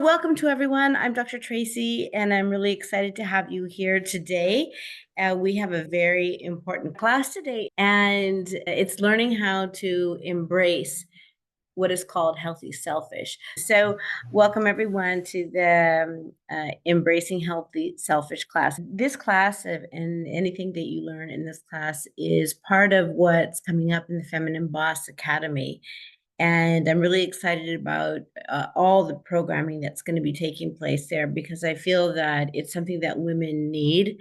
Welcome to everyone. I'm Dr. Tracy, and I'm really excited to have you here today. We have a very important class today, and it's learning how to embrace what is called healthy selfish. So, welcome everyone to the Embracing Healthy Selfish class. This class and anything that you learn in this class is part of what's coming up in the Feminine Boss Academy. And I'm really excited about all the programming that's going to be taking place there because I feel that it's something that women need.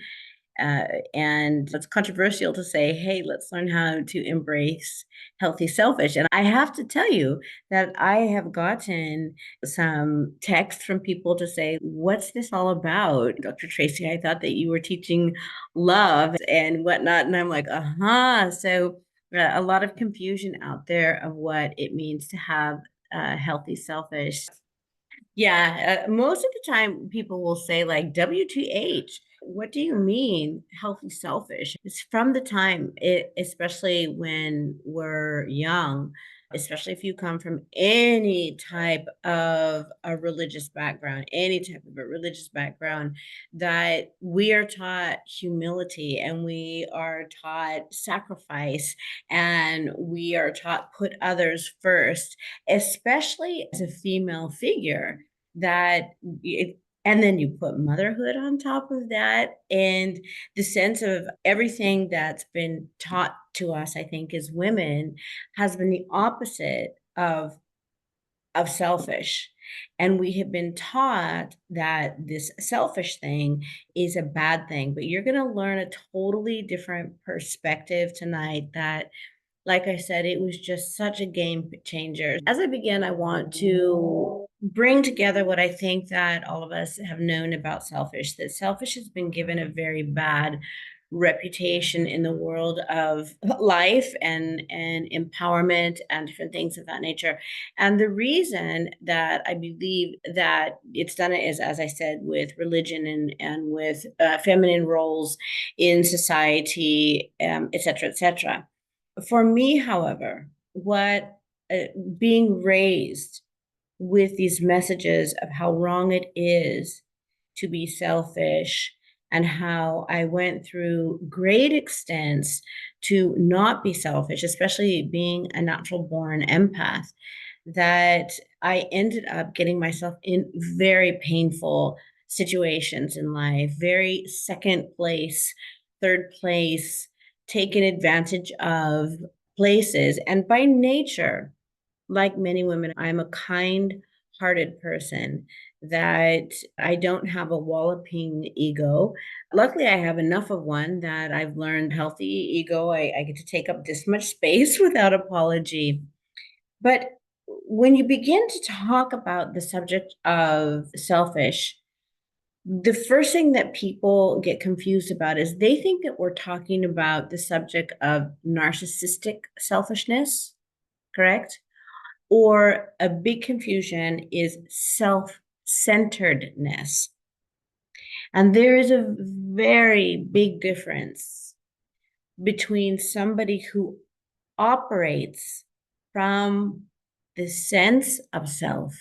And it's controversial to say, hey, let's learn how to embrace healthy selfish. And I have to tell you that I have gotten some text from people to say, what's this all about? Dr. Tracy, I thought that you were teaching love and whatnot. And I'm like, So a lot of confusion out there of what it means to have healthy selfish. Yeah, most of the time people will say like WTH. What do you mean healthy selfish? It's from the time especially when we're young, especially if you come from any type of a religious background, any type of a religious background, that we are taught humility and we are taught sacrifice and we are taught put others first, especially as a female figure that it, and then you put motherhood on top of that and the sense of everything that's been taught to us, I think, as women has been the opposite of selfish. And we have been taught that this selfish thing is a bad thing, but you're going to learn a totally different perspective tonight that, like I said, it was just such a game changer. As I begin, I want to bring together what I think that all of us have known about selfish, that selfish has been given a very bad reputation in the world of life and empowerment and different things of that nature. And the reason that I believe that it's done it is, as I said, with religion and with feminine roles in society, et cetera, et cetera. For me, however, what being raised with these messages of how wrong it is to be selfish and how I went through great extents to not be selfish, especially being a natural born empath, that I ended up getting myself in very painful situations in life, very second place, third place, taken advantage of places. And by nature, like many women, I'm a kind hearted person that I don't have a walloping ego. Luckily, I have enough of one that I've learned healthy ego. I get to take up this much space without apology. But when you begin to talk about the subject of selfish, the first thing that people get confused about is they think that we're talking about the subject of narcissistic selfishness, correct? Or a big confusion is self-centeredness. And there is a very big difference between somebody who operates from the sense of self,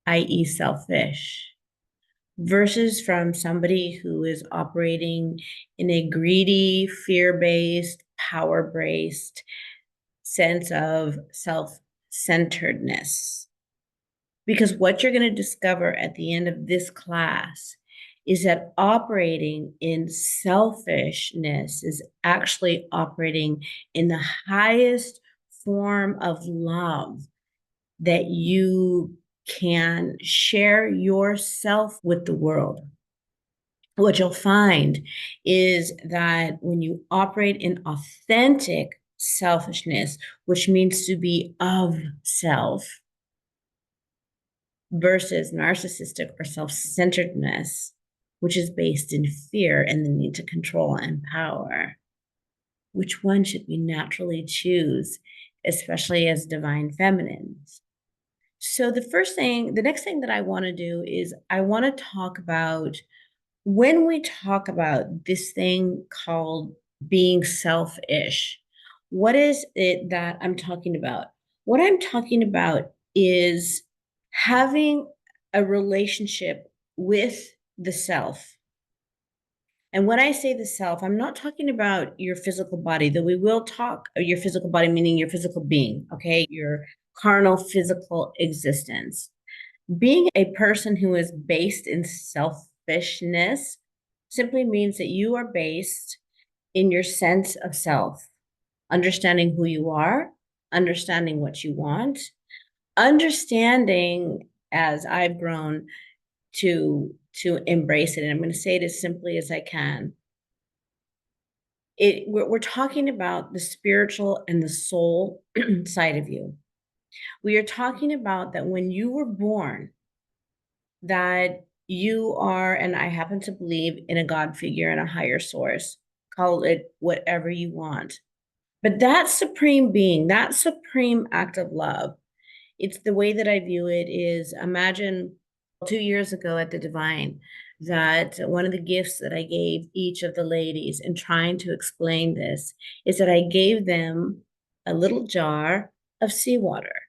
i.e., selfish, versus from somebody who is operating in a greedy, fear-based, power-based sense of self-centeredness. Because what you're going to discover at the end of this class is that operating in selfishness is actually operating in the highest form of love that you can share yourself with the world. What you'll find is that when you operate in authentic selfishness, which means to be of self, versus narcissistic or self-centeredness, which is based in fear and the need to control and power. Which one should we naturally choose, especially as divine feminines? So the next thing that I want to do is I want to talk about when we talk about this thing called being selfish, what is it that I'm talking about? What I'm talking about is having a relationship with the self. And when I say the self, I'm not talking about your physical body, though we will talk your physical body, meaning your physical being, okay? Your carnal physical existence. Being a person who is based in selfishness simply means that you are based in your sense of self, understanding who you are, understanding what you want, understanding as I've grown to embrace it. And I'm going to say it as simply as I can. We're talking about the spiritual and the soul side of you. We are talking about that when you were born, that you are, and I happen to believe in a God figure and a higher source, call it whatever you want. But that supreme being, that supreme act of love, it's the way that I view it is imagine 2 years ago at the Divine, that one of the gifts that I gave each of the ladies in trying to explain this is that I gave them a little jar of seawater.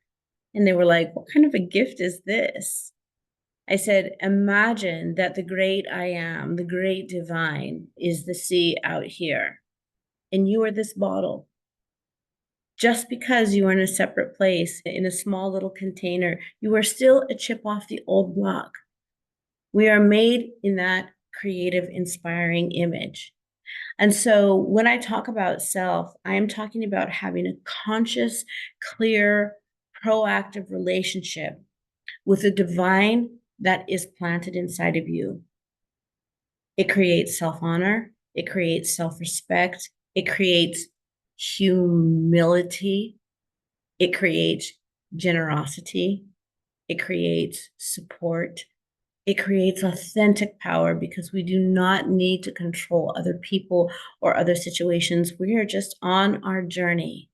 And they were like, what kind of a gift is this? I said, imagine that the great I am, the great divine, is the sea out here, and you are this bottle. Just because you are in a separate place, in a small little container, you are still a chip off the old block. We are made in that creative, inspiring image. And so when I talk about self, I am talking about having a conscious, clear, proactive relationship with the divine that is planted inside of you. It creates self-honor, it creates self-respect, it creates humility, it creates generosity, it creates support, it creates authentic power because we do not need to control other people or other situations. We are just on our journey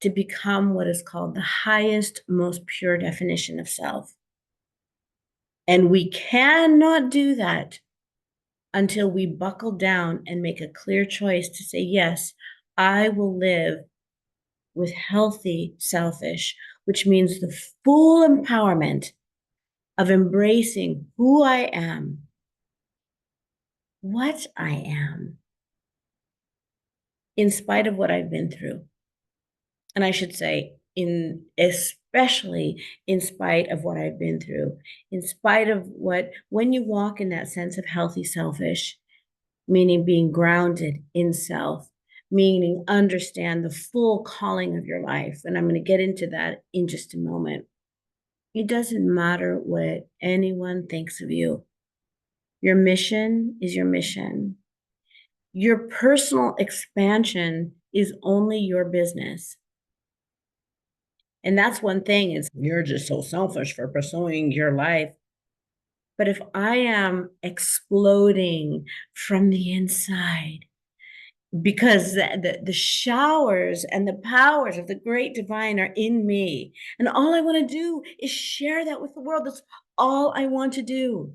to become what is called the highest, most pure definition of self. And we cannot do that until we buckle down and make a clear choice to say, yes, I will live with healthy selfish, which means the full empowerment of embracing who I am, what I am, in spite of what I've been through. And I should say, especially in spite of what I've been through, in spite of when you walk in that sense of healthy selfish, meaning being grounded in self, meaning understand the full calling of your life. And I'm going to get into that in just a moment. It doesn't matter what anyone thinks of you. Your mission is your mission. Your personal expansion is only your business. And that's one thing is you're just so selfish for pursuing your life. But if I am exploding from the inside, because the showers and the powers of the great divine are in me, and all I want to do is share that with the world. That's all I want to do.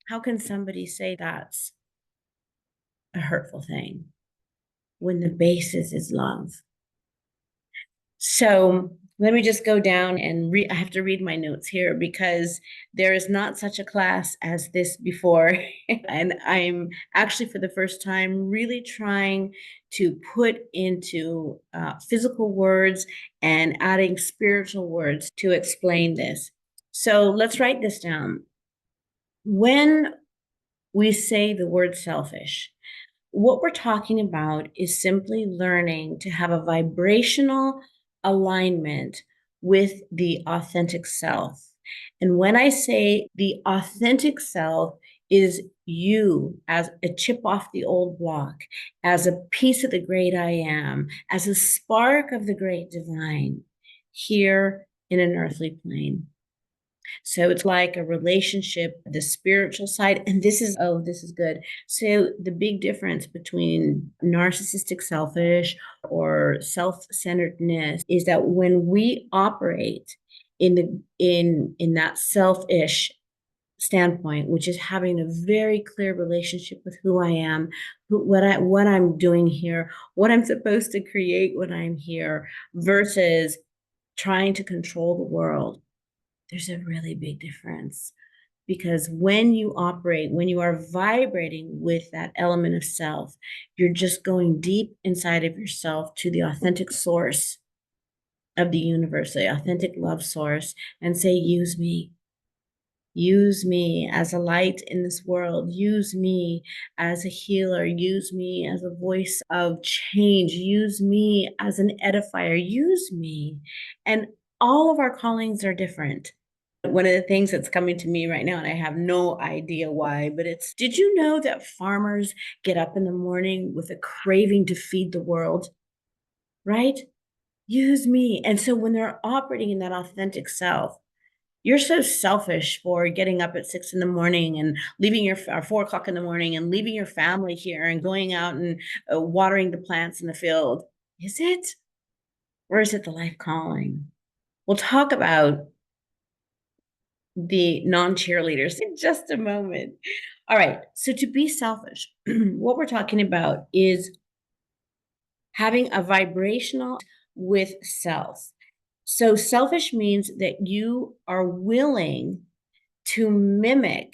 How can somebody say that's a hurtful thing when the basis is love? So let me just go down and I have to read my notes here because there is not such a class as this before. And I'm actually, for the first time, really trying to put into physical words and adding spiritual words to explain this. So let's write this down. When we say the word selfish, what we're talking about is simply learning to have a vibrational alignment with the authentic self. And when I say the authentic self is you as a chip off the old block, as a piece of the great I am, as a spark of the great divine here in an earthly plane. So it's like a relationship, the spiritual side. And this is good. So the big difference between narcissistic selfish or self-centeredness is that when we operate in that selfish standpoint, which is having a very clear relationship with who I am, what I'm doing here, what I'm supposed to create when I'm here, versus trying to control the world There's a really big difference. Because when you operate, when you are vibrating with that element of self, you're just going deep inside of yourself to the authentic source of the universe, the authentic love source, and say, use me. Use me as a light in this world. Use me as a healer. Use me as a voice of change. Use me as an edifier. Use me. And all of our callings are different. One of the things that's coming to me right now, and I have no idea why, but it's, did you know that farmers get up in the morning with a craving to feed the world? Right? Use me. And so when they're operating in that authentic self, you're so selfish for getting up at 6 in the morning and leaving your, or 4 o'clock in the morning and leaving your family here and going out and watering the plants in the field. Is it? Or is it the life calling? We'll talk about the non-cheerleaders in just a moment. All right. So to be selfish, what we're talking about is having a vibrational with self. So selfish means that you are willing to mimic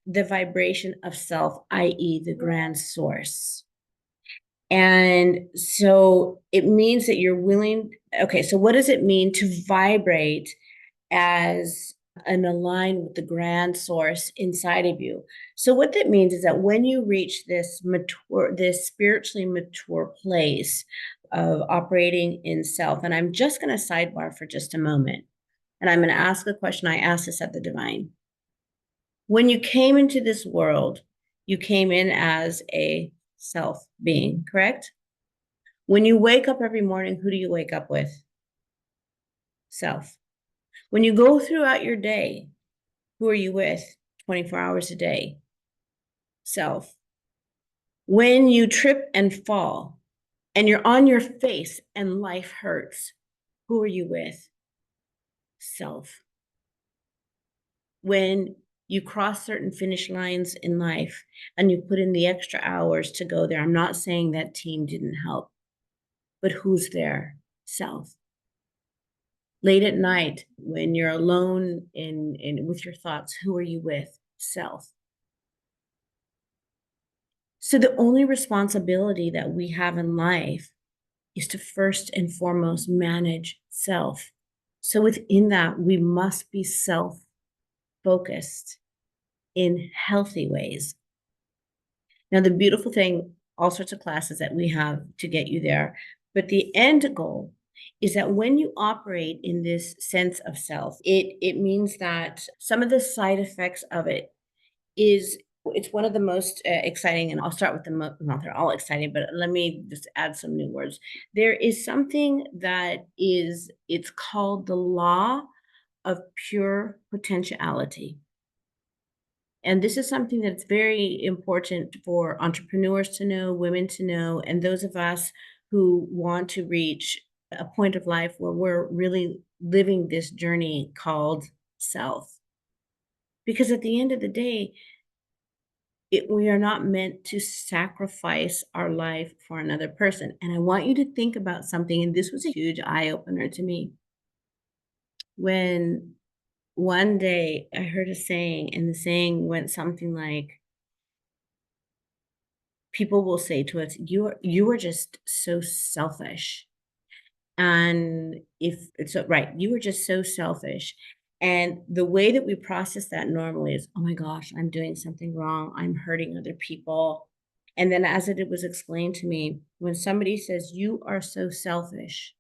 the vibration of self, i.e., the grand source. And so it means that you're willing. Okay, so what does it mean to vibrate as and align with the grand source inside of you? So what that means is that when you reach this mature, this spiritually mature place of operating in self, and I'm just going to sidebar for just a moment, and I'm going to ask a question. I asked this at the Divine. When you came into this world, you came in as a self being, correct? When you wake up every morning, who do you wake up with? Self. When you go throughout your day, who are you with 24 hours a day? Self. When you trip and fall and you're on your face and life hurts, who are you with? Self. When you cross certain finish lines in life and you put in the extra hours to go there, I'm not saying that team didn't help, but who's there? Self. Late at night, when you're alone in with your thoughts, who are you with? Self. So the only responsibility that we have in life is to first and foremost manage self. So within that, we must be self-focused in healthy ways. Now, the beautiful thing, all sorts of classes that we have to get you there, but the end goal is that when you operate in this sense of self, it means that some of the side effects of it is, it's one of the most exciting, and I'll start with the not they're all exciting, but let me just add some new words. There is something that is, it's called the law of pure potentiality. And this is something that's very important for entrepreneurs to know, women to know, and those of us who want to reach a point of life where we're really living this journey called self. Because at the end of the day, we are not meant to sacrifice our life for another person. And I want you to think about something, and this was a huge eye opener to me. When one day I heard a saying, and the saying went something like, people will say to us, you are just so selfish. And if it's right, you are just so selfish. And the way that we process that normally is, oh my gosh, I'm doing something wrong. I'm hurting other people. And then as it was explained to me, when somebody says, you are so selfish,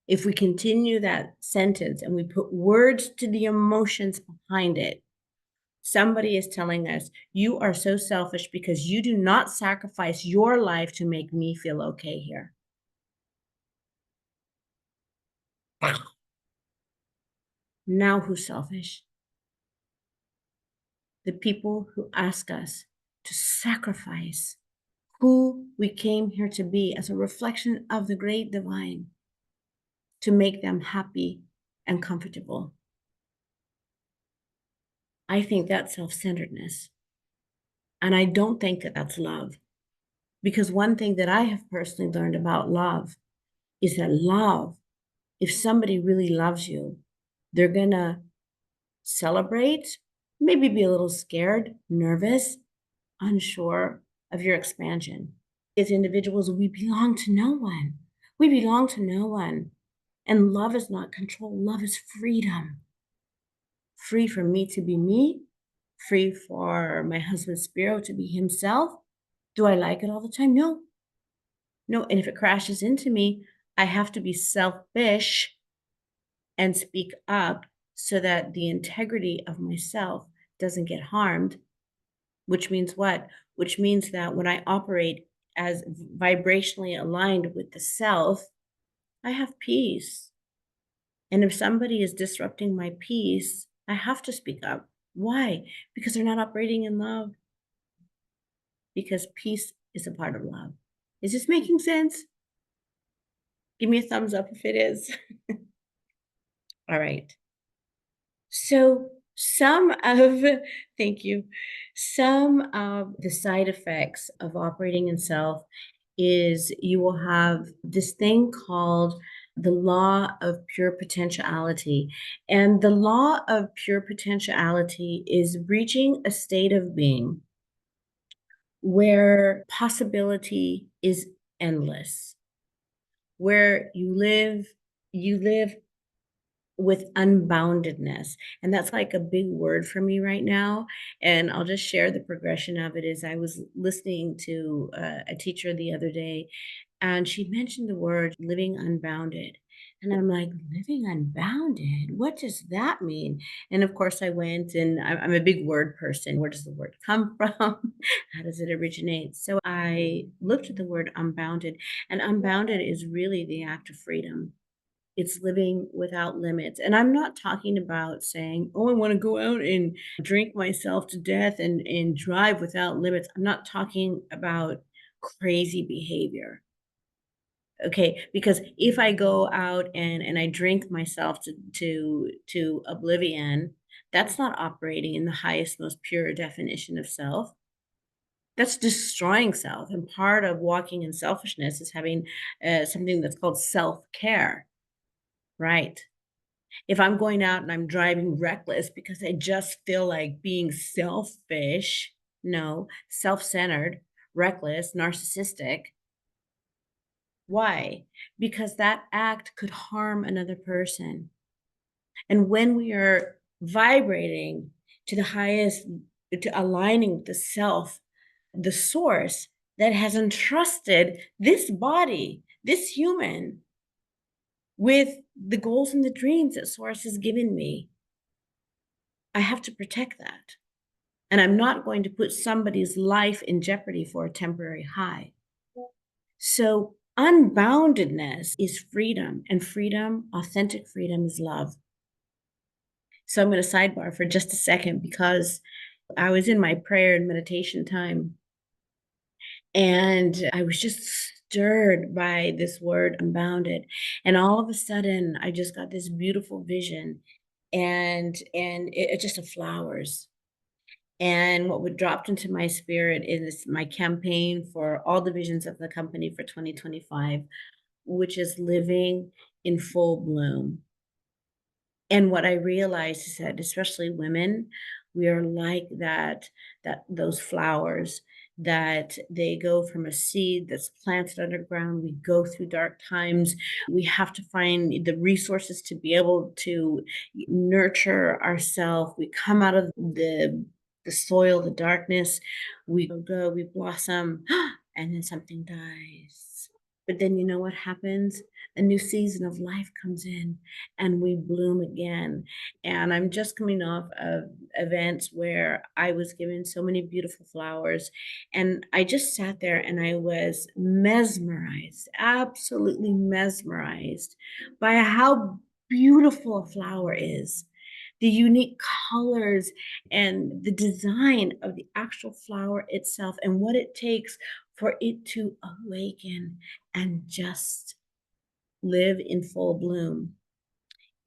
if we continue that sentence and we put words to the emotions behind it, somebody is telling us, you are so selfish because you do not sacrifice your life to make me feel okay here. Now who's selfish? The people who ask us to sacrifice who we came here to be as a reflection of the great divine to make them happy and comfortable. I think that's self-centeredness. And I don't think that that's love. Because one thing that I have personally learned about love is that love, if somebody really loves you, they're going to celebrate, maybe be a little scared, nervous, unsure of your expansion. As individuals, we belong to no one. We belong to no one. And love is not control, love is freedom. Free for me to be me, free for my husband Spiro to be himself. Do I like it all the time? No. No. And if it crashes into me, I have to be selfish and speak up so that the integrity of myself doesn't get harmed, which means what? Which means that when I operate as vibrationally aligned with the self, I have peace. And if somebody is disrupting my peace, I have to speak up. Why? Because they're not operating in love. Because peace is a part of love. Is this making sense? Give me a thumbs up if it is. All right. So thank you. Some of the side effects of operating in self is you will have this thing called the law of pure potentiality. And the law of pure potentiality is reaching a state of being where possibility is endless, where you live with unboundedness. And that's like a big word for me right now. And I'll just share the progression of it. Is I was listening to a teacher the other day, and she mentioned the word living unbounded. And I'm like, living unbounded? What does that mean? And of course, I went and I'm a big word person. Where does the word come from? How does it originate? So I looked at the word unbounded, and unbounded is really the act of freedom. It's living without limits. And I'm not talking about saying, oh, I want to go out and drink myself to death and drive without limits. I'm not talking about crazy behavior. Okay. Because if I go out and I drink myself to oblivion, that's not operating in the highest, most pure definition of self. That's destroying self. And part of walking in selfishness is having something that's called self-care. Right. If I'm going out and I'm driving reckless because I just feel like being selfish, no, self-centered, reckless, narcissistic. Why? Because that act could harm another person. And when we are vibrating to the highest, to aligning with the self, the source that has entrusted this body, this human, with the goals and the dreams that source has given me, I have to protect that. And I'm not going to put somebody's life in jeopardy for a temporary high. So unboundedness is freedom, and freedom, authentic freedom, is love. So I'm going to sidebar for just a second, because I was in my prayer and meditation time, and I was just stirred by this word unbounded. And all of a sudden, I just got this beautiful vision, and it just of flowers. And what would dropped into my spirit is my campaign for all divisions of the company for 2025, which is living in full bloom. And what I realized is that, especially women, we are like that those flowers, that they go from a seed that's planted underground. We go through dark times. We have to find the resources to be able to nurture ourselves. We come out of the soil, the darkness. We go, we blossom, and then something dies. But then you know what happens? A new season of life comes in, and we bloom again. And I'm just coming off of events where I was given so many beautiful flowers, and I just sat there and I was mesmerized, absolutely mesmerized by how beautiful a flower is, the unique colors and the design of the actual flower itself, and what it takes for it to awaken and just live in full bloom.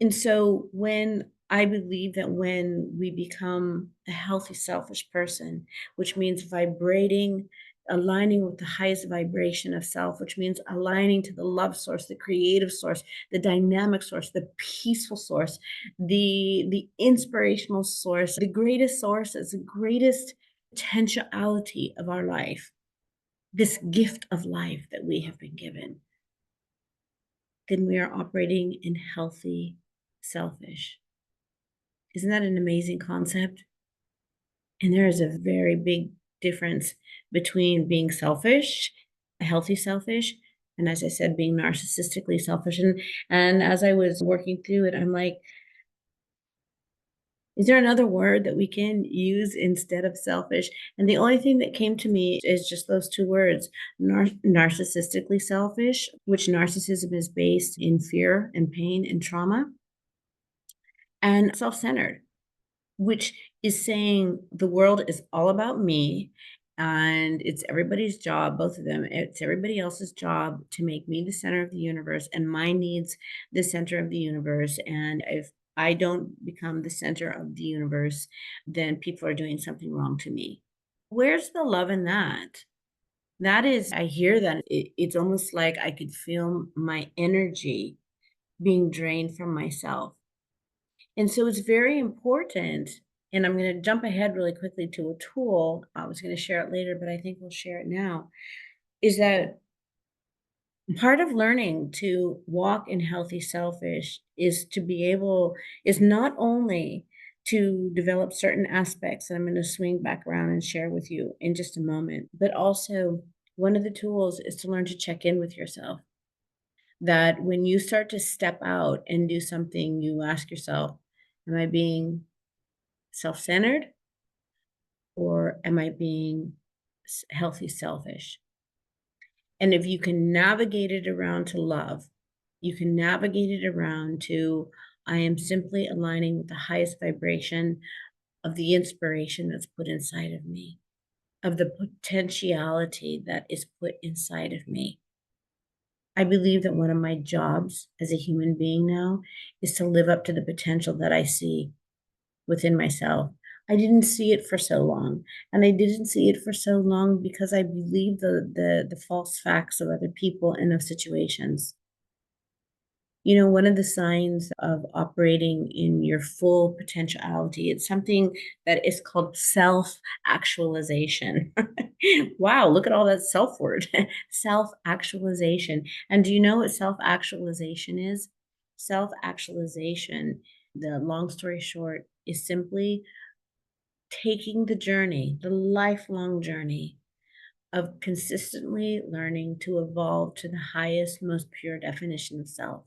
And so when I believe that when we become a healthy, selfish person, which means vibrating aligning with the highest vibration of self, which means aligning to the love source, the creative source, the dynamic source, the peaceful source, the inspirational source, the greatest sources, the greatest potentiality of our life, this gift of life that we have been given, then we are operating in healthy selfish. Isn't that an amazing concept? And there is a very big difference between being selfish, a healthy selfish, and as I said, being narcissistically selfish. And as I was working through it, I'm like, is there another word that we can use instead of selfish? And the only thing that came to me is just those two words, narcissistically selfish, which narcissism is based in fear and pain and trauma, and self-centered, which is saying the world is all about me and it's everybody's job, both of them, it's everybody else's job to make me the center of the universe and my needs the center of the universe. And if I don't become the center of the universe, then people are doing something wrong to me. Where's the love in that? That is, I hear that it's almost like I could feel my energy being drained from myself. And so it's very important, and I'm going to jump ahead really quickly to a tool. I was going to share it later, but I think we'll share it now. Is that part of learning to walk in healthy selfish is to be able, is not only to develop certain aspects that I'm going to swing back around and share with you in just a moment, but also one of the tools is to learn to check in with yourself. That when you start to step out and do something, you ask yourself, am I being self-centered or am I being healthy selfish? And if you can navigate it around to love, you can navigate it around to I am simply aligning with the highest vibration of the inspiration that's put inside of me, of the potentiality that is put inside of me. I believe that one of my jobs as a human being now is to live up to the potential that I see within myself. I didn't see it for so long. And I didn't see it for so long because I believed the false facts of other people and of situations. You know, one of the signs of operating in your full potentiality, it's something that is called self-actualization. Wow, look at all that self word. Self-actualization. And do you know what self-actualization is? Self-actualization, the long story short, is simply taking the journey, the lifelong journey of consistently learning to evolve to the highest, most pure definition of self.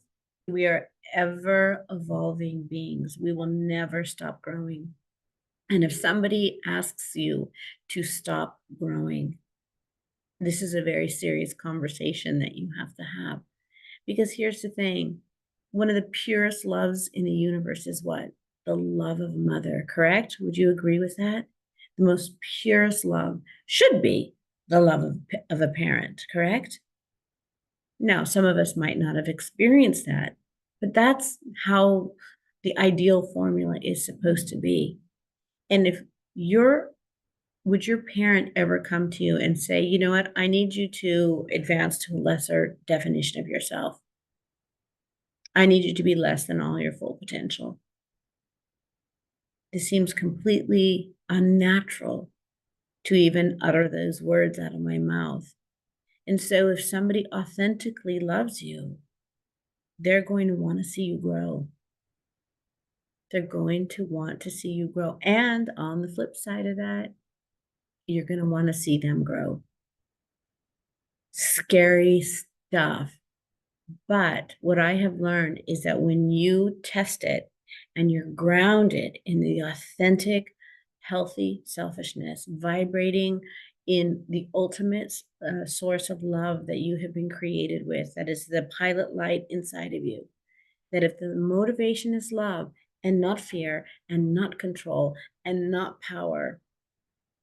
We are ever evolving beings. We will never stop growing. And if somebody asks you to stop growing, this is a very serious conversation that you have to have. Because here's the thing, one of the purest loves in the universe is what? The love of a mother, correct? Would you agree with that? The most purest love should be the love of a parent, correct? Now, some of us might not have experienced that, but that's how the ideal formula is supposed to be. And if you're, would your parent ever come to you and say, you know what, I need you to advance to a lesser definition of yourself? I need you to be less than all your full potential. This seems completely unnatural to even utter those words out of my mouth. And so if somebody authentically loves you, they're going to want to see you grow. They're going to want to see you grow. And on the flip side of that, you're going to want to see them grow. Scary stuff. But what I have learned is that when you test it and you're grounded in the authentic, healthy selfishness, vibrating in the ultimate source of love that you have been created with, that is the pilot light inside of you, that if the motivation is love and not fear and not control and not power,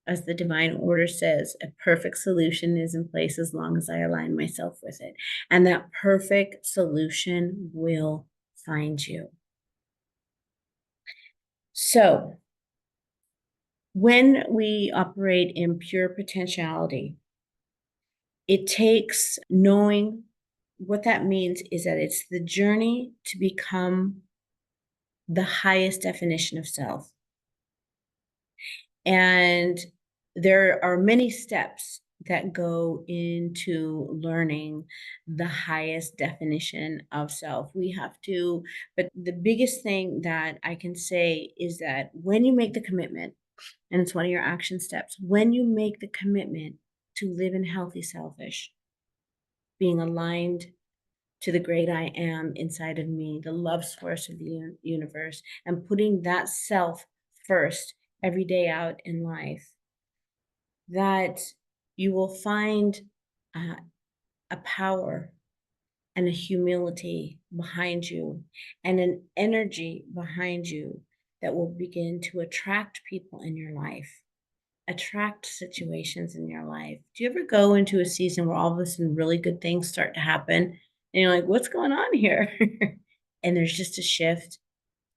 as the divine order says, a perfect solution is in place as long as I align myself with it. And that perfect solution will find you. So, when we operate in pure potentiality, It takes knowing what that means is that it's the journey to become the highest definition of self. And there are many steps that go into learning the highest definition of self. But the biggest thing that I can say is that when you make the commitment, and it's one of your action steps, when you make the commitment to live in healthy selfish, being aligned to the great I am inside of me, the love source of the universe, and putting that self first every day out in life, that you will find uh, a power and a humility behind you and an energy behind you that will begin to attract people in your life, attract situations in your life. Do you ever go into a season where all of a sudden really good things start to happen and you're like, what's going on here? And there's just a shift.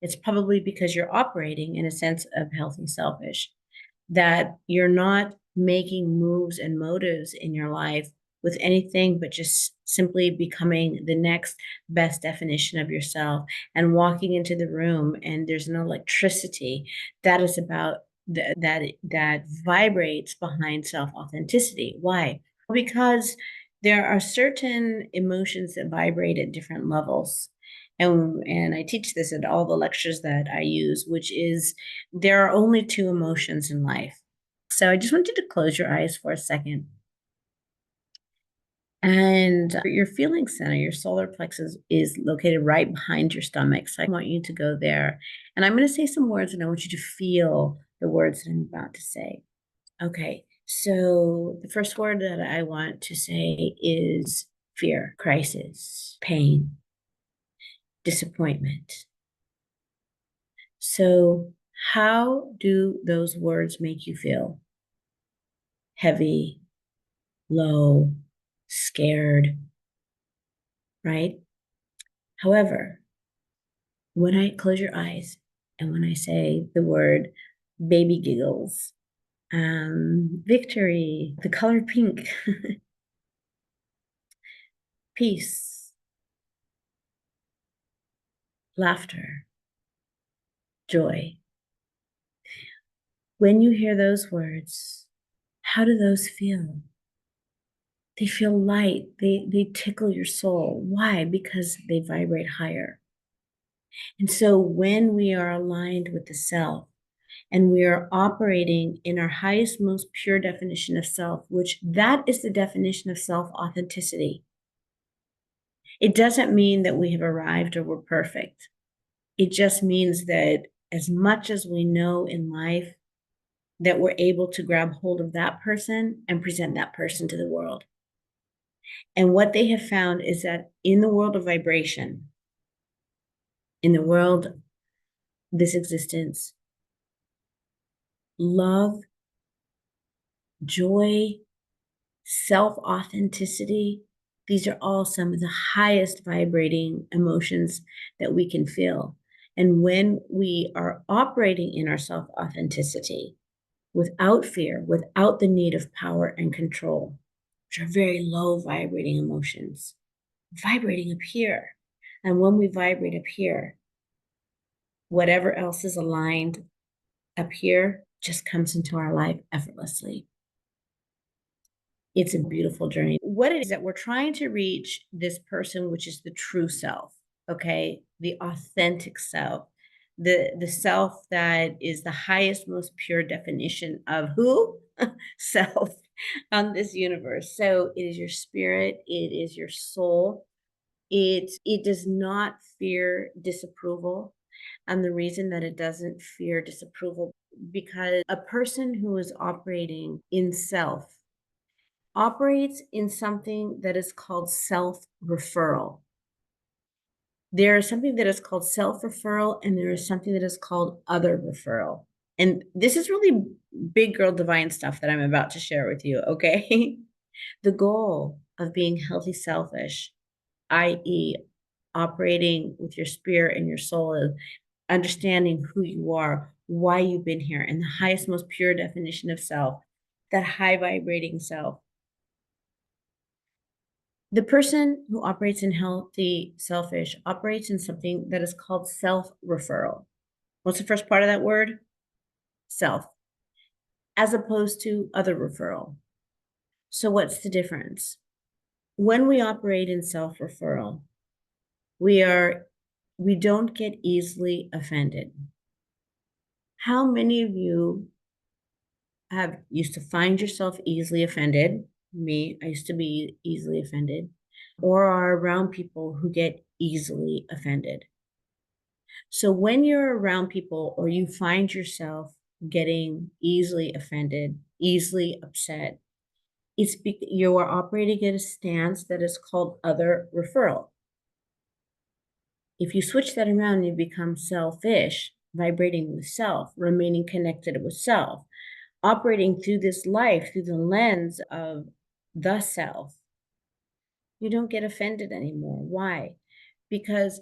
It's probably because you're operating in a sense of healthy selfish, that you're not making moves and motives in your life with anything but just simply becoming the next best definition of yourself and walking into the room and there's an electricity that is about that vibrates behind self authenticity. Why? Because there are certain emotions that vibrate at different levels. And I teach this at all the lectures that I use, which is there are only two emotions in life. So I just want you to close your eyes for a second. And your feeling center, your solar plexus, is located right behind your stomach. So I want you to go there. And I'm going to say some words, and I want you to feel the words that I'm about to say. Okay. So the first word that I want to say is fear, crisis, pain, disappointment. So, how do those words make you feel? Heavy, low, scared, right? However, when I close your eyes and when I say the word baby giggles, victory, the color pink, peace, laughter, joy, when you hear those words, how do those feel? They feel light. They tickle your soul. Why? Because they vibrate higher. And so when we are aligned with the self and we are operating in our highest, most pure definition of self, which that is the definition of self-authenticity. It doesn't mean that we have arrived or we're perfect. It just means that as much as we know in life, that we're able to grab hold of that person and present that person to the world. And what they have found is that in the world of vibration, in the world, this existence, love, joy, self authenticity, these are all some of the highest vibrating emotions that we can feel. And when we are operating in our self authenticity, without fear, without the need of power and control, which are very low vibrating emotions, vibrating up here. And when we vibrate up here, whatever else is aligned up here just comes into our life effortlessly. It's a beautiful journey. What it is that we're trying to reach this person, which is the true self, okay? The authentic self, the self that is the highest, most pure definition of who? Self on this universe. So it is your spirit, it is your soul. It does not fear disapproval. And the reason that it doesn't fear disapproval, because a person who is operating in self operates in something that is called self-referral. There is something that is called self-referral, and there is something that is called other referral. And this is really big girl divine stuff that I'm about to share with you, okay? The goal of being healthy selfish, i.e., operating with your spirit and your soul, is understanding who you are, why you've been here, and the highest, most pure definition of self, that high vibrating self. The person who operates in healthy selfish operates in something that is called self-referral. What's the first part of that word? Self, as opposed to other referral. So what's the difference? When we operate in self-referral, we don't get easily offended. How many of you have used to find yourself easily offended? Me, I used to be easily offended, or are around people who get easily offended. So when you're around people or you find yourself getting easily offended, easily upset, you are operating at a stance that is called other referral. If you switch that around, you become selfish, vibrating with self, remaining connected with self, operating through this life through the lens of the self. You don't get offended anymore. Why? Because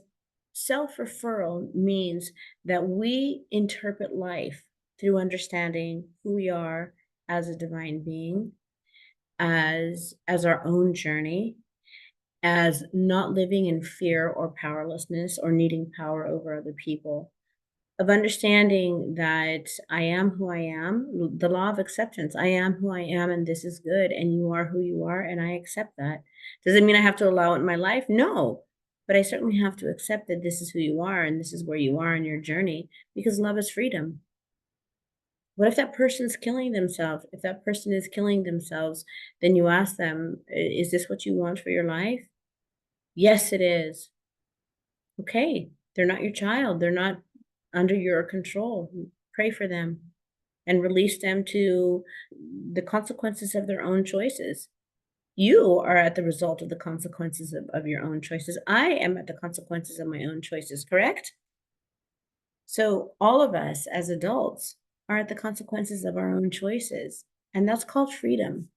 self-referral means that we interpret life through understanding who we are as a divine being, as our own journey, as not living in fear or powerlessness or needing power over other people, of understanding that I am who I am, the law of acceptance. I am who I am, and this is good, and you are who you are, and I accept that. Does it mean I have to allow it in my life? No, but I certainly have to accept that this is who you are, and this is where you are in your journey, because love is freedom. What if that person's killing themselves? If that person is killing themselves, then you ask them, is this what you want for your life? Yes, it is. Okay, they're not your child. They're not under your control. Pray for them and release them to the consequences of their own choices. You are at the result of the consequences of your own choices. I am at the consequences of my own choices, correct? So all of us as adults are at the consequences of our own choices, and that's called freedom.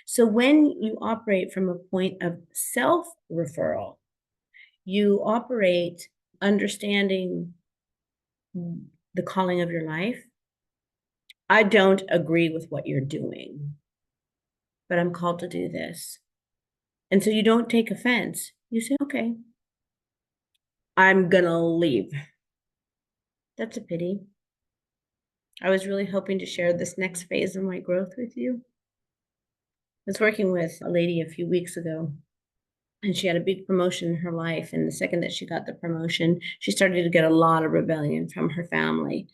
So when you operate from a point of self-referral, you operate understanding the calling of your life. I don't agree with what you're doing, but I'm called to do this. And so you don't take offense. You say, okay, I'm gonna leave. That's a pity. I was really hoping to share this next phase of my growth with you. I was working with a lady a few weeks ago, and she had a big promotion in her life. And the second that she got the promotion, she started to get a lot of rebellion from her family.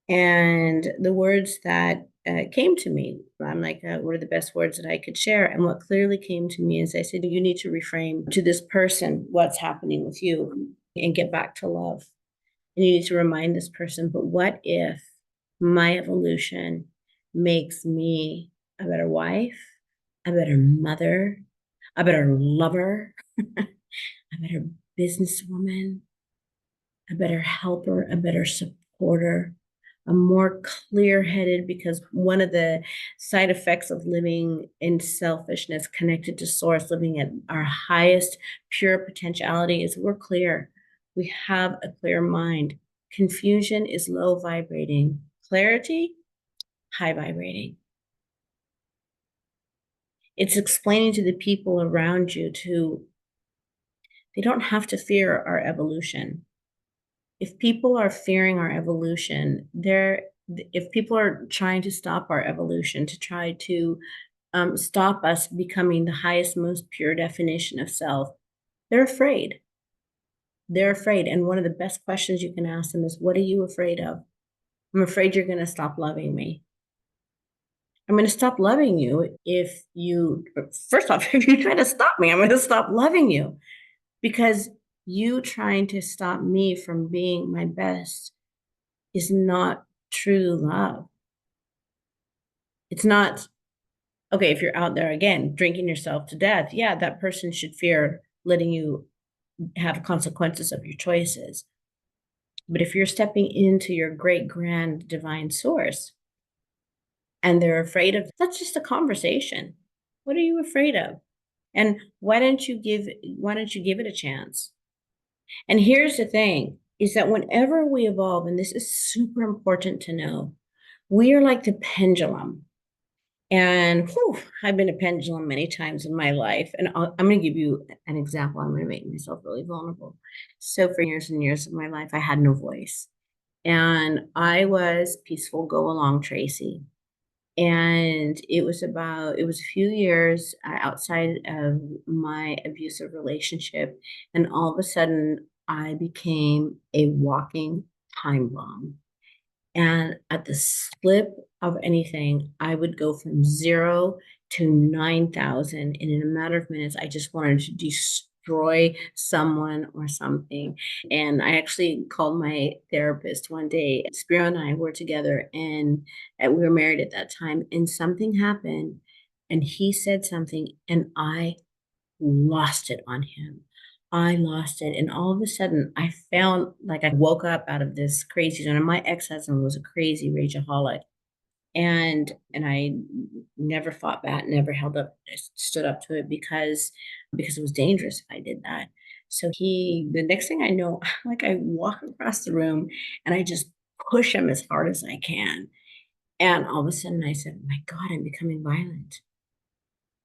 And the words that came to me, I'm like, what are the best words that I could share? And what clearly came to me is I said, you need to reframe to this person what's happening with you and get back to love. And you need to remind this person, but what if my evolution makes me a better wife, a better mother, a better lover, a better businesswoman, a better helper, a better supporter, a more clear-headed, because one of the side effects of living in selfishness, connected to source, living at our highest pure potentiality, is we're clear. We have a clear mind. Confusion is low vibrating. Clarity, high vibrating. It's explaining to the people around you they don't have to fear our evolution. If people are fearing our evolution, if people are trying to stop our evolution, to try to stop us becoming the highest, most pure definition of self, they're afraid. They're afraid. And one of the best questions you can ask them is, what are you afraid of? I'm afraid you're going to stop loving me. I'm going to stop loving you if you, first off, if you try to stop me, I'm going to stop loving you, because you trying to stop me from being my best is not true love. It's not, okay, if you're out there again, drinking yourself to death, yeah, that person should fear letting you have consequences of your choices. But if you're stepping into your great grand divine source and they're afraid of, that's just a conversation. What are you afraid of? And why don't you give it a chance? And here's the thing, is that whenever we evolve, and this is super important to know, we are like the pendulum. And whew, I've been a pendulum many times in my life. And I'm going to give you an example. I'm going to make myself really vulnerable. So, for years and years of my life, I had no voice. And I was peaceful, go along, Tracy. And it was a few years outside of my abusive relationship. And all of a sudden, I became a walking time bomb. And at the slip of anything, I would go from 0 to 9,000. And in a matter of minutes, I just wanted to destroy someone or something. And I actually called my therapist one day. Spiro and I were together, and we were married at that time. And something happened, and he said something, and I lost it on him. I lost it. And all of a sudden, I found like I woke up out of this crazy zone. And my ex-husband was a crazy rageaholic. And I never fought back, never held up, stood up to it because it was dangerous if I did that. So the next thing I know, like I walk across the room and I just push him as hard as I can. And all of a sudden I said, my God, I'm becoming violent.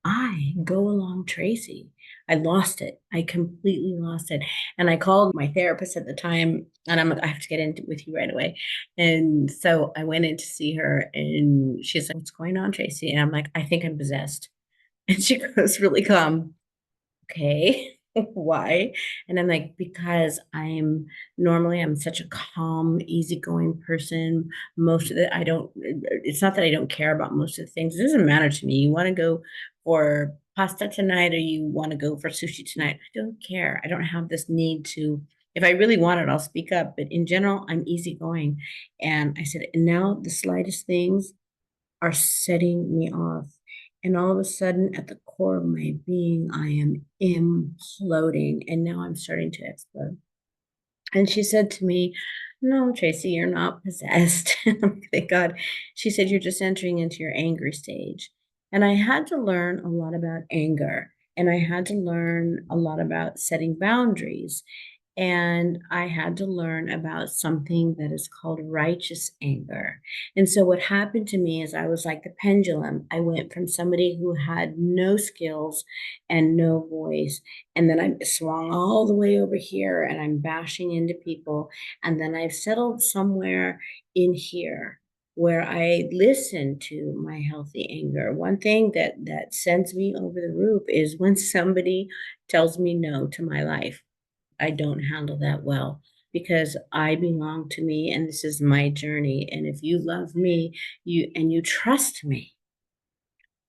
I go along Tracy. I lost it. I completely lost it. And I called my therapist at the time, and I'm like, I have to get in with you right away. And so I went in to see her, and she's like, what's going on, Tracy? And I'm like, I think I'm possessed. And she goes, really calm. Okay. Why? And I'm like, because I'm such a calm, easygoing person. Most of I don't, it's not that I don't care about most of the things. It doesn't matter to me. You want to go for pasta tonight or you want to go for sushi tonight? I don't care. I don't have this need to, if I really want it, I'll speak up. But in general, I'm easygoing. And I said, and now the slightest things are setting me off. And all of a sudden, at the core of my being, I am imploding. And now I'm starting to explode. And she said to me, no, Tracy, you're not possessed. Thank God. She said, you're just entering into your angry stage. And I had to learn a lot about anger. And I had to learn a lot about setting boundaries. And I had to learn about something that is called righteous anger. And so what happened to me is I was like the pendulum. I went from somebody who had no skills and no voice. And then I swung all the way over here and I'm bashing into people. And then I've settled somewhere in here where I listen to my healthy anger. One thing that sends me over the roof is when somebody tells me no to my life. I don't handle that well because I belong to me and this is my journey. And if you love me, you trust me.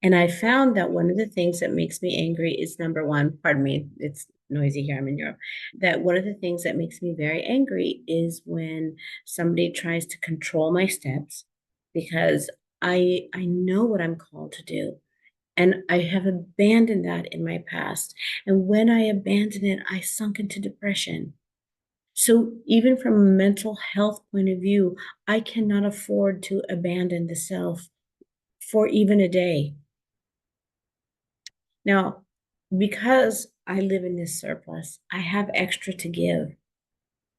And I found that one of the things that makes me angry is number one, pardon me, it's noisy here, I'm in Europe. That one of the things that makes me very angry is when somebody tries to control my steps because I know what I'm called to do. And I have abandoned that in my past. And when I abandoned it, I sunk into depression. So even from a mental health point of view, I cannot afford to abandon the self for even a day. Now, because I live in this surplus, I have extra to give.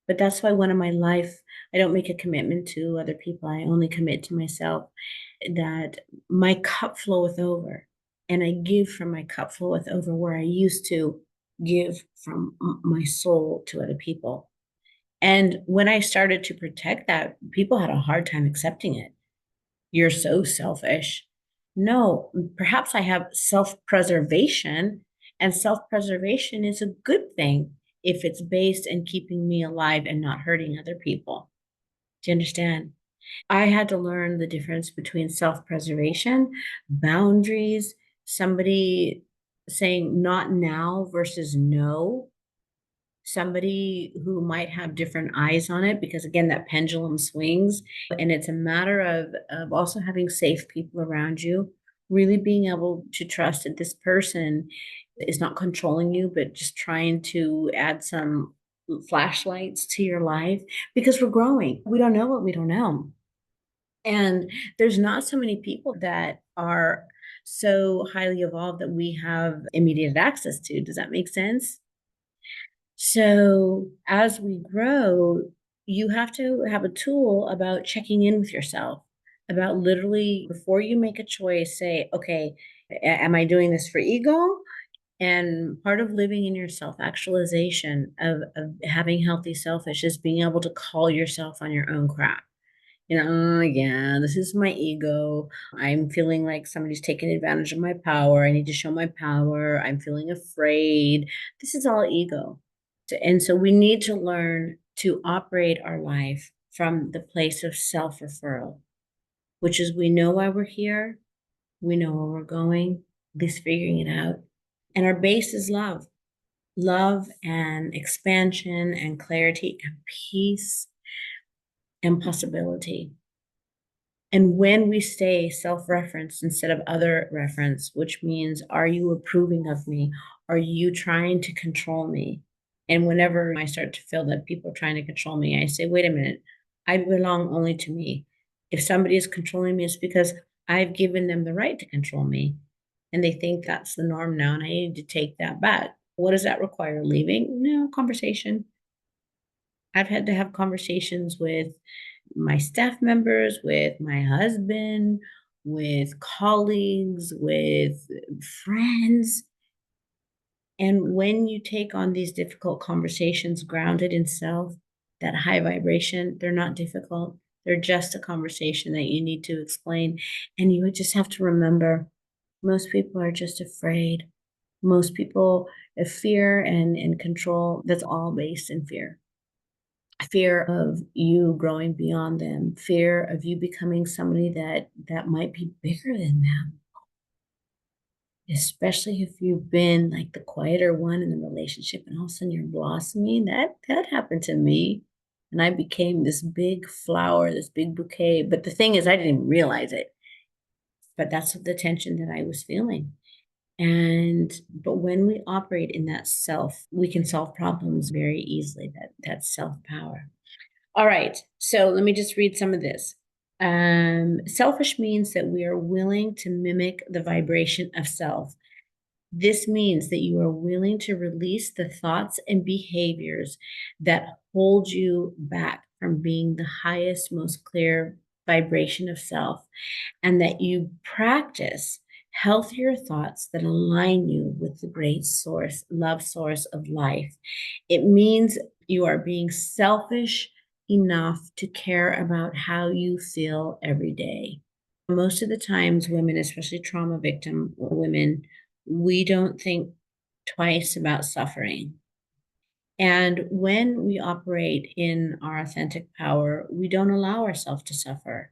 But that's why one of my life, I don't make a commitment to other people. I only commit to myself that my cup floweth over. And I give from my cup floweth over where I used to give from my soul to other people. And when I started to protect that, people had a hard time accepting it. You're so selfish. No, perhaps I have self preservation, and self preservation is a good thing if it's based in keeping me alive and not hurting other people. Do you understand? I had to learn the difference between self preservation, boundaries, somebody saying not now versus no, somebody who might have different eyes on it because again that pendulum swings and it's a matter of also having safe people around you, really being able to trust that this person is not controlling you but just trying to add some flashlights to your life because we're growing, we don't know what we don't know. And there's not so many people that are so highly evolved that we have immediate access to. Does that make sense? So as we grow, you have to have a tool about checking in with yourself, about literally before you make a choice, say, okay, am I doing this for ego? And part of living in your self actualization, of having healthy selfish, is being able to call yourself on your own crap. Oh, yeah, this is my ego. I'm feeling like somebody's taking advantage of my power. I need to show my power. I'm feeling afraid. This is all ego. And so we need to learn to operate our life from the place of self referral, which is we know why we're here, we know where we're going, at least figuring it out. And our base is love and expansion and clarity and peace and possibility. And when we stay self-referenced instead of other reference, which means, are you approving of me? Are you trying to control me? And whenever I start to feel that people are trying to control me, I say, wait a minute, I belong only to me. If somebody is controlling me, it's because I've given them the right to control me. And they think that's the norm now, and I need to take that back. What does that require? Leaving? No, conversation. I've had to have conversations with my staff members, with my husband, with colleagues, with friends. And when you take on these difficult conversations grounded in self, that high vibration, they're not difficult. They're just a conversation that you need to explain. And you would just have to remember most people are just afraid. Most people, fear and control, that's all based in fear. Fear of you growing beyond them, fear of you becoming somebody that might be bigger than them, especially if you've been like the quieter one in the relationship and all of a sudden you're blossoming. That happened to me. And I became this big flower, this big bouquet. But the thing is, I didn't even realize it. But that's the tension that I was feeling. But when we operate in that self, we can solve problems very easily, that self power. All right. So let me just read some of this. Selfish means that we are willing to mimic the vibration of self. This means that you are willing to release the thoughts and behaviors that hold you back from being the highest, most clear vibration of self, and that you practice healthier thoughts that align you with the great source, love source of life. It means you are being selfish enough to care about how you feel every day. Most of the times, women, especially trauma victim women, we don't think twice about suffering. And when we operate in our authentic power, we don't allow ourselves to suffer.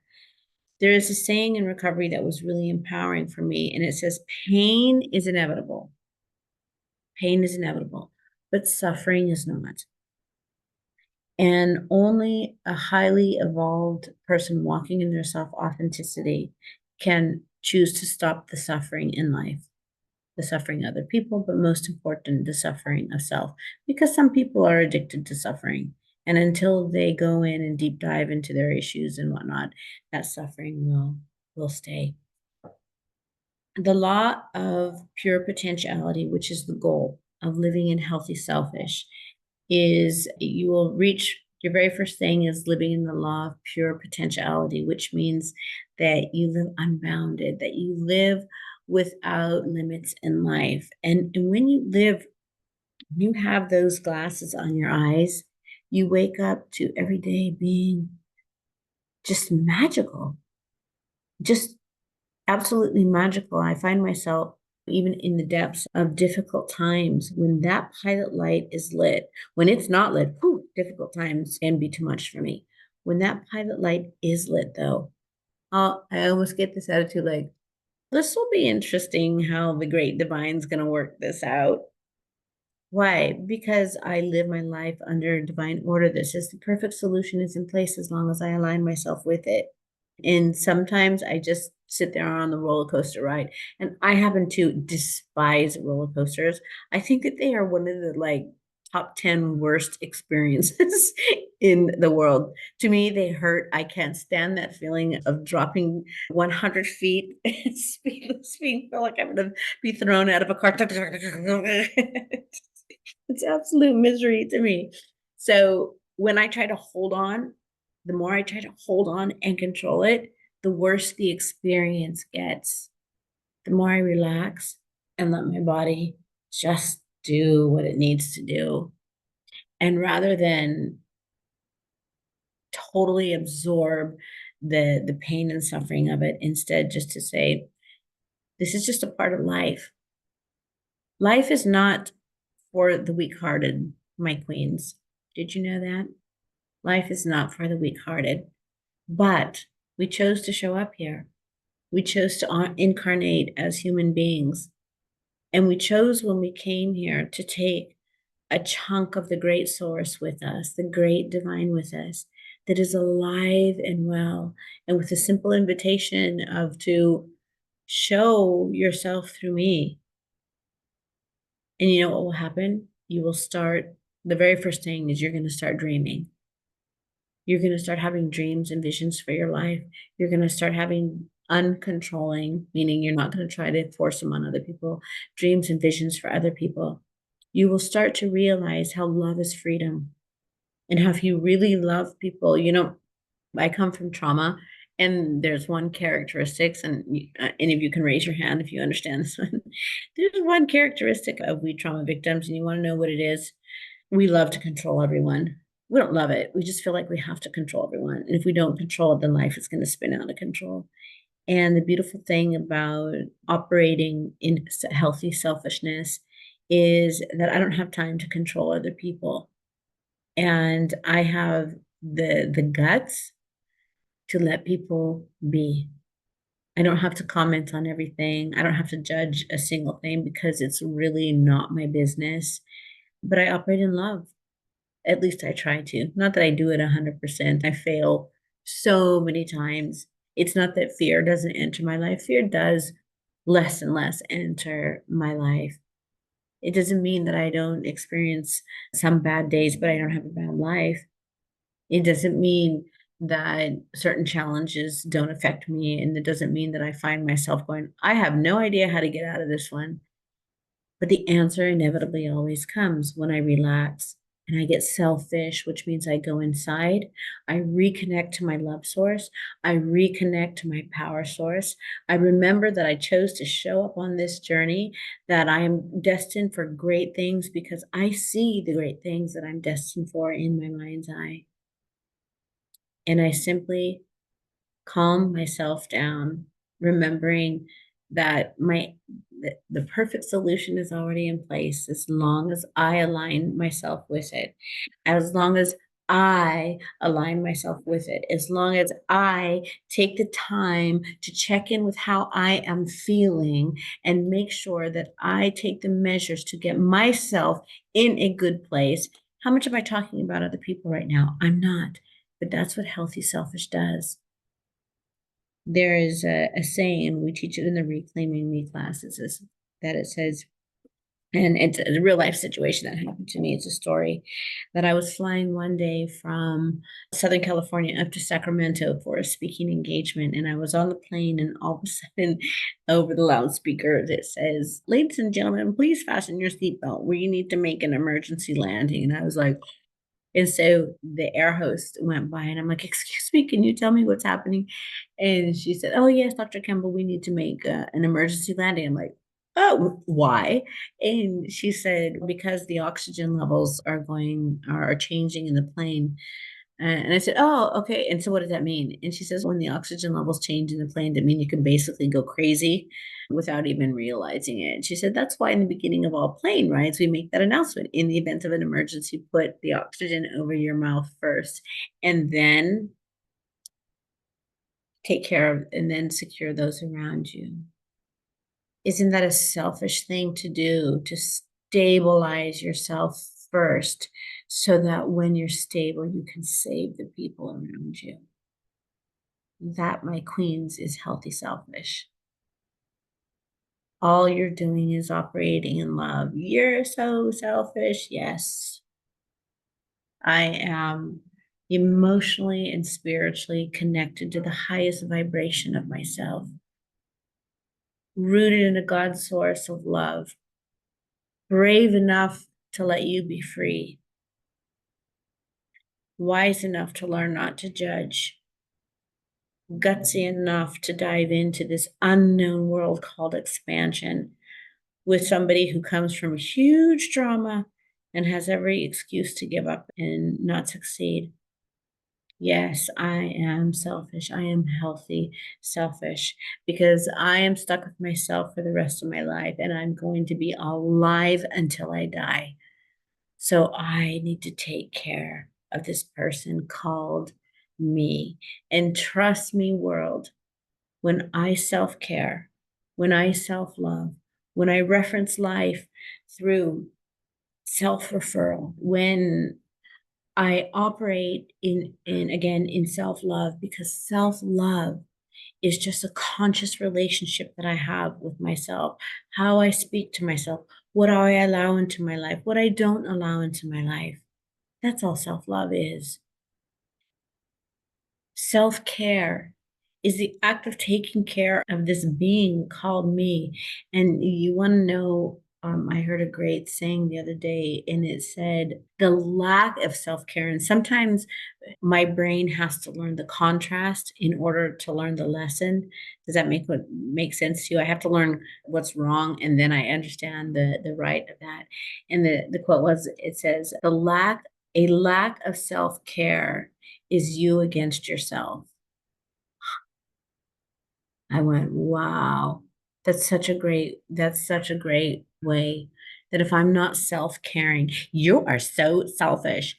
There is a saying in recovery that was really empowering for me, and it says, pain is inevitable. Pain is inevitable, but suffering is not. And only a highly evolved person walking in their self authenticity can choose to stop the suffering in life, the suffering of other people, but most important, the suffering of self. Because some people are addicted to suffering. And until they go in and deep dive into their issues and whatnot, that suffering will stay. The law of pure potentiality, which is the goal of living in healthy selfish, is you will reach your very first thing is living in the law of pure potentiality, which means that you live unbounded, that you live without limits in life. And when you live, you have those glasses on your eyes, you wake up to every day being just magical, just absolutely magical. I find myself even in the depths of difficult times when that pilot light is lit. When it's not lit, whew, difficult times can be too much for me. When that pilot light is lit, though, I almost get this attitude like, this will be interesting how the great divine's going to work this out. Why? Because I live my life under divine order. This is the perfect solution is in place as long as I align myself with it. And sometimes I just sit there on the roller coaster ride. And I happen to despise roller coasters. I think that they are one of the top 10 worst experiences in the world. To me, they hurt. I can't stand that feeling of dropping 100 feet speedless, feel like I'm going to be thrown out of a car. It's absolute misery to me. So when I try to hold on, the more I try to hold on and control it, the worse the experience gets. The more I relax and let my body just do what it needs to do. And rather than totally absorb the pain and suffering of it, instead just to say, this is just a part of life. Life is not for the weak-hearted, my queens. Did you know that? Life is not for the weak-hearted, but we chose to show up here. We chose to incarnate as human beings. And we chose when we came here to take a chunk of the great source with us, the great divine with us, that is alive and well. And with a simple invitation of to show yourself through me. And you know what will happen? You will start, the very first thing is you're going to start dreaming. You're going to start having dreams and visions for your life. You're going to start having uncontrolling, meaning you're not going to try to force them on other people, dreams and visions for other people. You will start to realize how love is freedom and how if you really love people, you know, I come from trauma and there's one characteristics, and any of you can raise your hand if you understand this one. There's one characteristic of we trauma victims, and you want to know what it is? We love to control everyone. We don't love it. We just feel like we have to control everyone. And if we don't control it, then life is going to spin out of control. And the beautiful thing about operating in healthy selfishness is that I don't have time to control other people. And I have the guts to let people be. I don't have to comment on everything. I don't have to judge a single thing because it's really not my business. But I operate in love. At least I try to. Not that I do it 100%. I fail so many times. It's not that fear doesn't enter my life. Fear does less and less enter my life. It doesn't mean that I don't experience some bad days, but I don't have a bad life. It doesn't mean that certain challenges don't affect me. And it doesn't mean that I find myself going, I have no idea how to get out of this one. But the answer inevitably always comes when I relax and I get selfish, which means I go inside. I reconnect to my love source. I reconnect to my power source. I remember that I chose to show up on this journey, that I am destined for great things because I see the great things that I'm destined for in my mind's eye. And I simply calm myself down, remembering that the perfect solution is already in place as long as I align myself with it, as long as I align myself with it, as long as I take the time to check in with how I am feeling and make sure that I take the measures to get myself in a good place. How much am I talking about other people right now? I'm not, but that's what healthy selfish does. There is a saying, we teach it in the Reclaiming Me class. It says that it says, and it's a real life situation that happened to me. It's a story that I was flying one day from Southern California up to Sacramento for a speaking engagement. And I was on the plane, and all of a sudden, over the loudspeaker, it says, ladies and gentlemen, please fasten your seatbelt. We need to make an emergency landing. And I was like, and so the air host went by and I'm like, excuse me, can you tell me what's happening? And she said, oh, yes, Dr. Kemble, we need to make an emergency landing. I'm like, oh, why? And she said, because the oxygen levels are changing in the plane. And I said, oh, okay. And so what does that mean? And she says, when the oxygen levels change in the plane, that mean you can basically go crazy without even realizing it. And she said, that's why in the beginning of all plane rides, we make that announcement. In the event of an emergency, put the oxygen over your mouth first, and then take care of, and then secure those around you. Isn't that a selfish thing to do, to stabilize yourself first so that when you're stable, you can save the people around you? That, my queens, is healthy selfish. All you're doing is operating in love. You're so selfish. Yes, I am emotionally and spiritually connected to the highest vibration of myself, rooted in a God source of love, brave enough to let you be free, wise enough to learn not to judge, gutsy enough to dive into this unknown world called expansion with somebody who comes from huge trauma and has every excuse to give up and not succeed. Yes, I am selfish. I am healthy, selfish, because I am stuck with myself for the rest of my life and I'm going to be alive until I die. So I need to take care of this person called me. And trust me, world, when I self care, when I self love, when I reference life through self referral, when I operate in again in self-love, because self-love is just a conscious relationship that I have with myself, how I speak to myself, what I allow into my life, what I don't allow into my life. That's all self-love is. Self-care is the act of taking care of this being called me. And you want to know, I heard a great saying the other day, and it said, the lack of self care. And sometimes my brain has to learn the contrast in order to learn the lesson. Does that make sense to you? I have to learn what's wrong, and then I understand the right of that. And the quote was, it says, a lack of self care is you against yourself. I went, wow, that's such a great way that if I'm not self-caring, you are so selfish.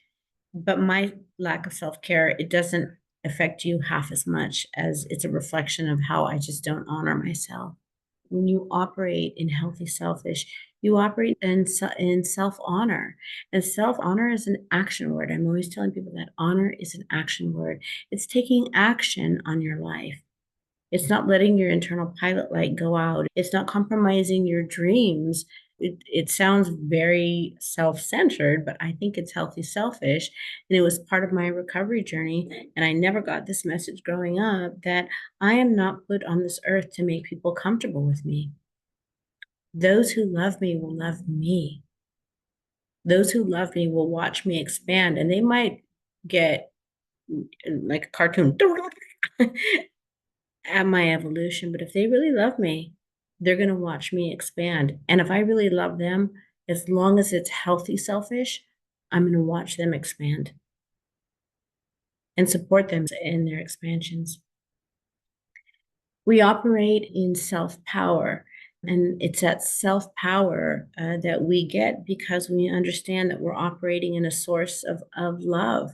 But my lack of self-care, it doesn't affect you half as much as it's a reflection of how I just don't honor myself. When you operate in healthy selfish, you operate in self-honor. And self-honor is an action word. I'm always telling people that honor is an action word. It's taking action on your life. It's not letting your internal pilot light go out. It's not compromising your dreams. It sounds very self-centered, but I think it's healthy selfish. And it was part of my recovery journey. And I never got this message growing up that I am not put on this earth to make people comfortable with me. Those who love me will love me. Those who love me will watch me expand, and they might get like a cartoon at my evolution. But if they really love me, they're going to watch me expand. And if I really love them, as long as it's healthy, selfish, I'm going to watch them expand and support them in their expansions. We operate in self power. And it's that self power that we get because we understand that we're operating in a source of love.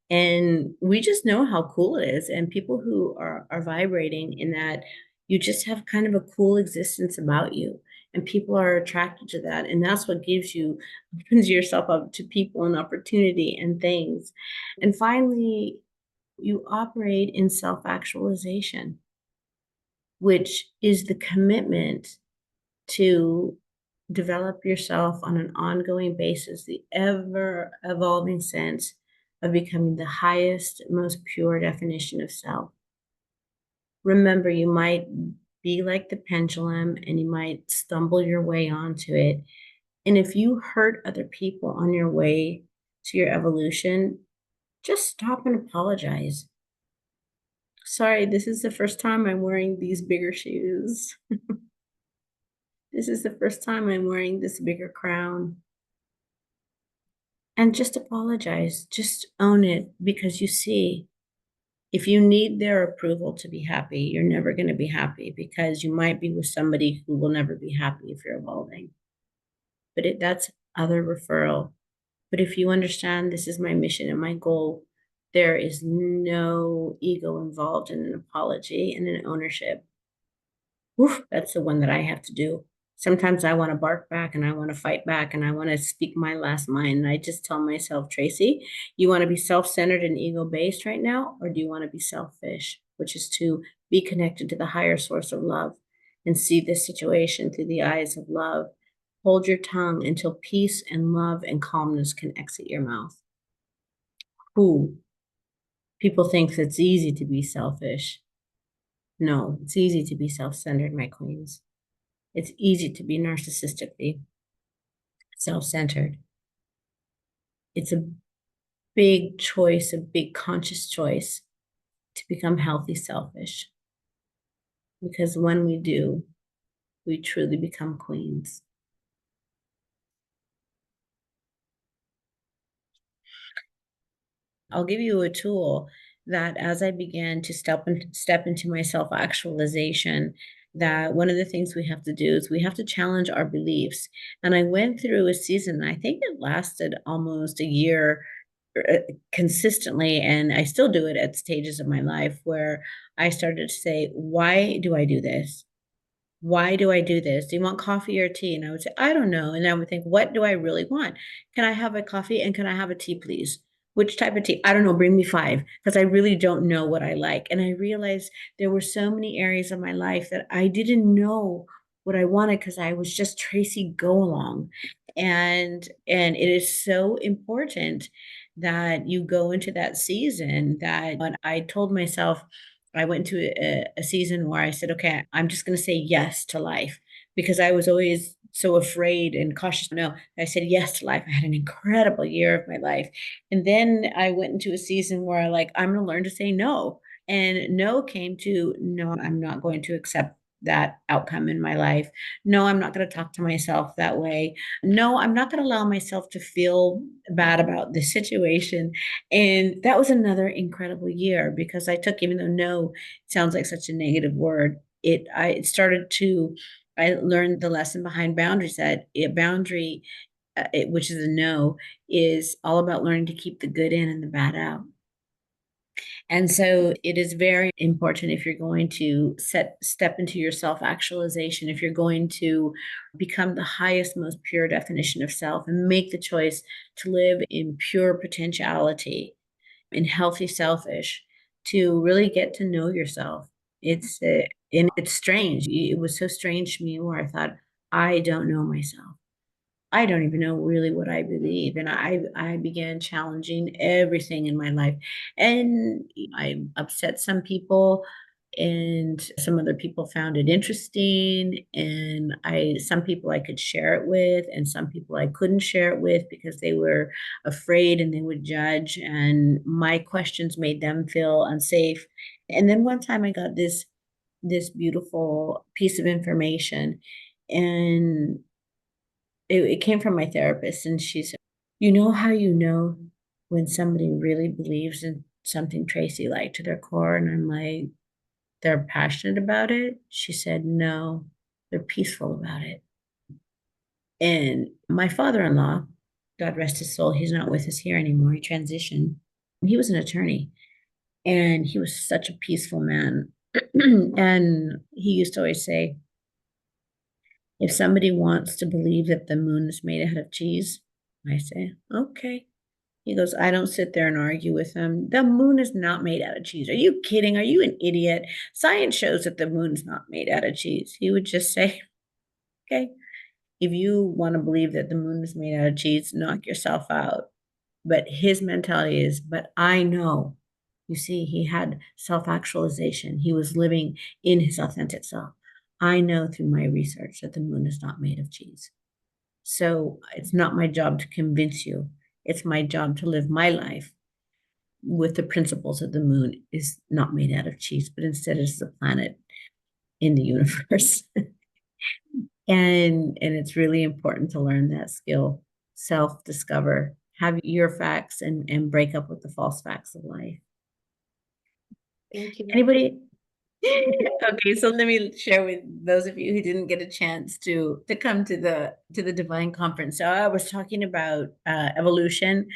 And we just know how cool it is. And people who are vibrating in that, you just have kind of a cool existence about you. And people are attracted to that. And that's what gives you, opens yourself up to people and opportunity and things. And finally, you operate in self actualization, which is the commitment to develop yourself on an ongoing basis, the ever evolving sense of becoming the highest, most pure definition of self. Remember, you might be like the pendulum and you might stumble your way onto it. And if you hurt other people on your way to your evolution, just stop and apologize. Sorry, this is the first time I'm wearing these bigger shoes. This is the first time I'm wearing this bigger crown. And just apologize. Just own it, because you see, if you need their approval to be happy, you're never going to be happy, because you might be with somebody who will never be happy if you're evolving. But that's other referral. But if you understand this is my mission and my goal, there is no ego involved in an apology and an ownership. Whew, that's the one that I have to do. Sometimes I want to bark back and I want to fight back and I want to speak my last mind. And I just tell myself, Tracy, you want to be self-centered and ego-based right now, or do you want to be selfish, which is to be connected to the higher source of love and see this situation through the eyes of love? Hold your tongue until peace and love and calmness can exit your mouth. Who? People think it's easy to be selfish. No, it's easy to be self-centered, my queens. It's easy to be narcissistically self-centered. It's a big choice, a big conscious choice to become healthy selfish. Because when we do, we truly become queens. I'll give you a tool that as I began to step into my self-actualization, that one of the things we have to do is we have to challenge our beliefs. And I went through a season, I think it lasted almost a year consistently, and I still do it at stages of my life where I started to say, why do I do this? Why do I do this? Do you want coffee or tea? And I would say, I don't know. And I would think, what do I really want? Can I have a coffee and can I have a tea, please? Which type of tea? I don't know. Bring me five because I really don't know what I like. And I realized there were so many areas of my life that I didn't know what I wanted because I was just Tracy go along. And it is so important that you go into that season that when I told myself, I went to a season where I said, okay, I'm just going to say yes to life because I was always so afraid and cautious. No, I said yes to life. I had an incredible year of my life. And then I went into a season where I like, I'm going to learn to say no. And no came to no, I'm not going to accept that outcome in my life. No, I'm not going to talk to myself that way. No, I'm not going to allow myself to feel bad about the situation. And that was another incredible year because I took, even though no sounds like such a negative word, I started to, I learned the lesson behind boundaries that a boundary, which is a no, is all about learning to keep the good in and the bad out. And so it is very important if you're going to step into your self-actualization, if you're going to become the highest, most pure definition of self and make the choice to live in pure potentiality, in healthy selfish, to really get to know yourself. And it's strange. It was so strange to me where I thought, I don't know myself. I don't even know really what I believe. And I began challenging everything in my life. And I upset some people and some other people found it interesting. And some people I could share it with, and some people I couldn't share it with because they were afraid and they would judge. And my questions made them feel unsafe. And then one time I got this beautiful piece of information, and it came from my therapist, and she said, you know how you know when somebody really believes in something, Tracy, like to their core? And I'm like, they're passionate about it? She said, no, they're peaceful about it. And my father-in-law, God rest his soul, he's not with us here anymore. He transitioned. He was an attorney and he was such a peaceful man. And he used to always say, if somebody wants to believe that the moon is made out of cheese, I say, okay. He goes, I don't sit there and argue with them. The moon is not made out of cheese. Are you kidding? Are you an idiot? Science shows that the moon's not made out of cheese. He would just say, okay, if you want to believe that the moon is made out of cheese, knock yourself out. But his mentality is, but I know. You see, he had self-actualization. He was living in his authentic self. I know through my research that the moon is not made of cheese. So it's not my job to convince you. It's my job to live my life with the principles that the moon is not made out of cheese, but instead it's the planet in the universe. And it's really important to learn that skill, self-discover, have your facts and break up with the false facts of life. Thank you. Anybody? Okay, so let me share with those of you who didn't get a chance to come to the Divine Conference. So I was talking about evolution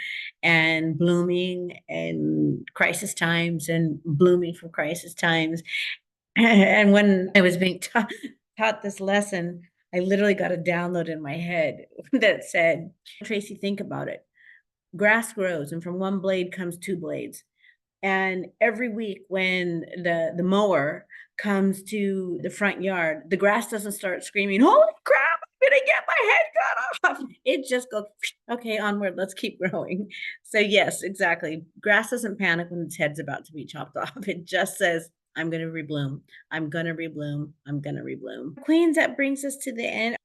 and blooming and crisis times and blooming from crisis times. And when I was being taught this lesson, I literally got a download in my head that said, Tracy, think about it. Grass grows, and from one blade comes two blades. And every week when the mower comes to the front yard, the grass doesn't start screaming, holy crap, I'm gonna get my head cut off. It just goes, okay, onward, let's keep growing. So yes, exactly. Grass doesn't panic when its head's about to be chopped off. It just says, I'm gonna rebloom. I'm gonna rebloom. I'm gonna rebloom. Queens, that brings us to the end.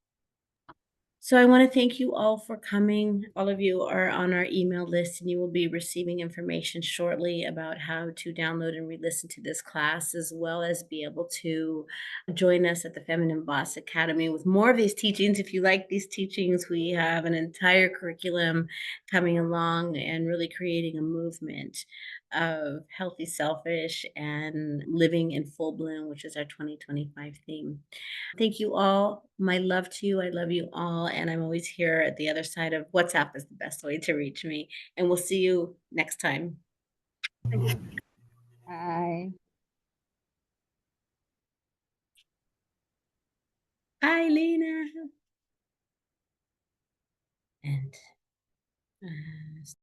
So I want to thank you all for coming. All of you are on our email list, and you will be receiving information shortly about how to download and re-listen to this class, as well as be able to join us at the Feminine Boss Academy with more of these teachings. If you like these teachings, we have an entire curriculum coming along and really creating a movement of healthy, selfish, and living in full bloom, which is our 2025 theme. Thank you all. My love to you. I love you all. And I'm always here at the other side of WhatsApp is the best way to reach me. And we'll see you next time. Bye. Hi, Lena. And